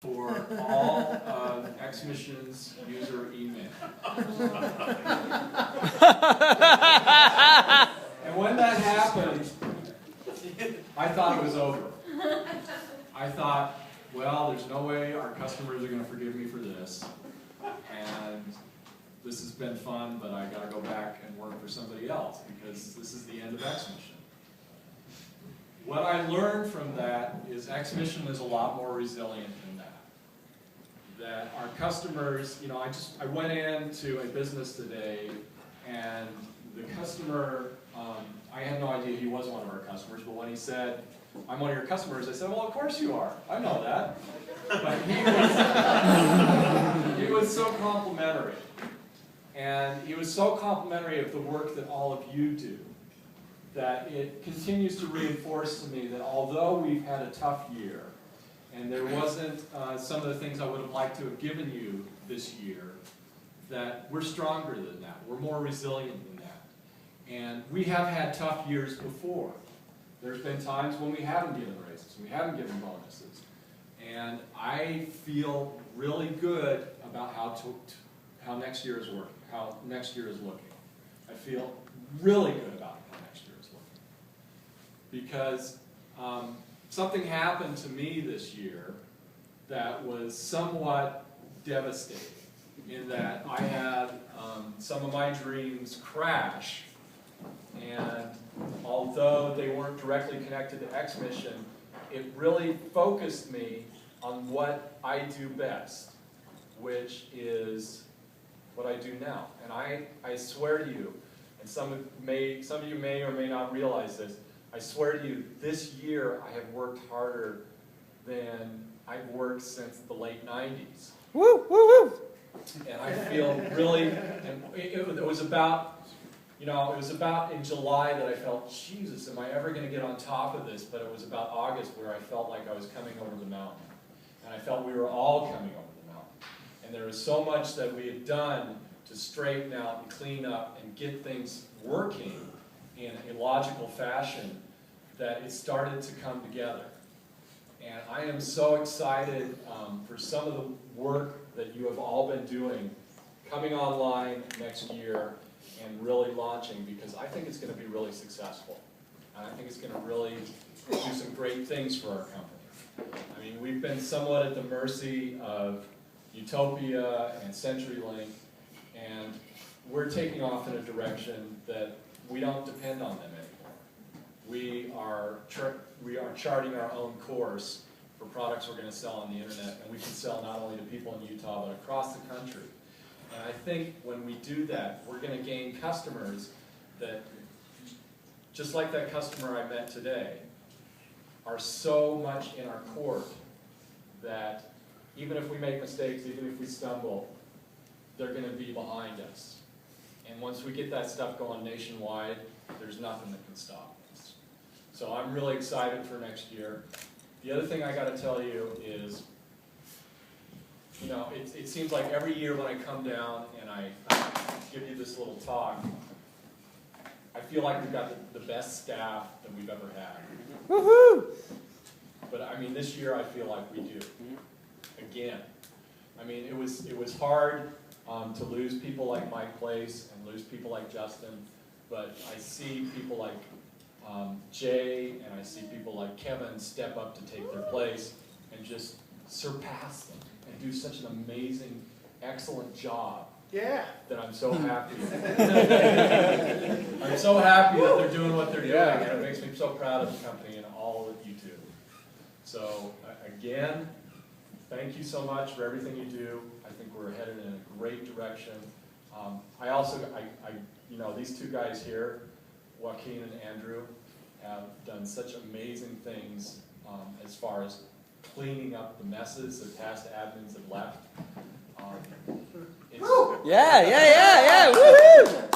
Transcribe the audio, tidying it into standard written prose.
for all of Xmission's user email. And when that happened, I thought it was over. I thought, well, there's no way our customers are going to forgive me for this. And this has been fun, but I got to go back and work for somebody else because this is the end of Xmission. What I learned from that is Xmission is a lot more resilient than that. That our customers, I went into a business today and the customer, I had no idea he was one of our customers, but when he said, "I'm one of your customers," I said, "Well, of course you are. I know that." But he was so complimentary. And he was so complimentary of the work that all of you do, that it continues to reinforce to me that although we've had a tough year, and there wasn't some of the things I would have liked to have given you this year, that we're stronger than that. We're more resilient than that. And we have had tough years before. There's been times when we haven't given raises, we haven't given bonuses. And I feel really good about how next year is working, how next year is looking. I feel really good about how next year is looking. Because something happened to me this year that was somewhat devastating, in that I had some of my dreams crash. And although they weren't directly connected to Xmission, it really focused me on what I do best, which is what I do now. And I swear to you, and some of you may or may not realize this, I swear to you, this year I have worked harder than I've worked since the late 90s. Woo, woo, woo! And I feel really, and it was about, it was about in July that I felt, Jesus, am I ever going to get on top of this? But it was about August where I felt like I was coming over the mountain. And I felt we were all coming over the mountain. And there was so much that we had done to straighten out and clean up and get things working in a logical fashion that it started to come together. And I am so excited for some of the work that you have all been doing coming online next year and really launching, because I think it's going to be really successful. And I think it's going to really do some great things for our company. I mean, we've been somewhat at the mercy of Utopia and CenturyLink, and we're taking off in a direction that we don't depend on them anymore. We are charting our own course for products we're going to sell on the internet, and we can sell not only to people in Utah, but across the country. And I think when we do that, we're going to gain customers that, just like that customer I met today, are so much in our court that even if we make mistakes, even if we stumble, they're going to be behind us. And once we get that stuff going nationwide, there's nothing that can stop us. So I'm really excited for next year. The other thing I got to tell you is, it seems like every year when I come down and I give you this little talk, I feel like we've got the best staff that we've ever had. Woohoo! But I mean, this year I feel like we do. Again. I mean, it was hard to lose people like Mike Place and lose people like Justin, but I see people like Jay and I see people like Kevin step up to take their place and just surpass them and do such an amazing, excellent job. Yeah. That I'm so happy. I'm so happy that they're doing what they're doing, and it makes me so proud of the company and all that you do. So again, thank you so much for everything you do. I think we're headed in a great direction. These two guys here, Joaquin and Andrew, have done such amazing things as far as cleaning up the messes that past admins have left. Yeah, woohoo!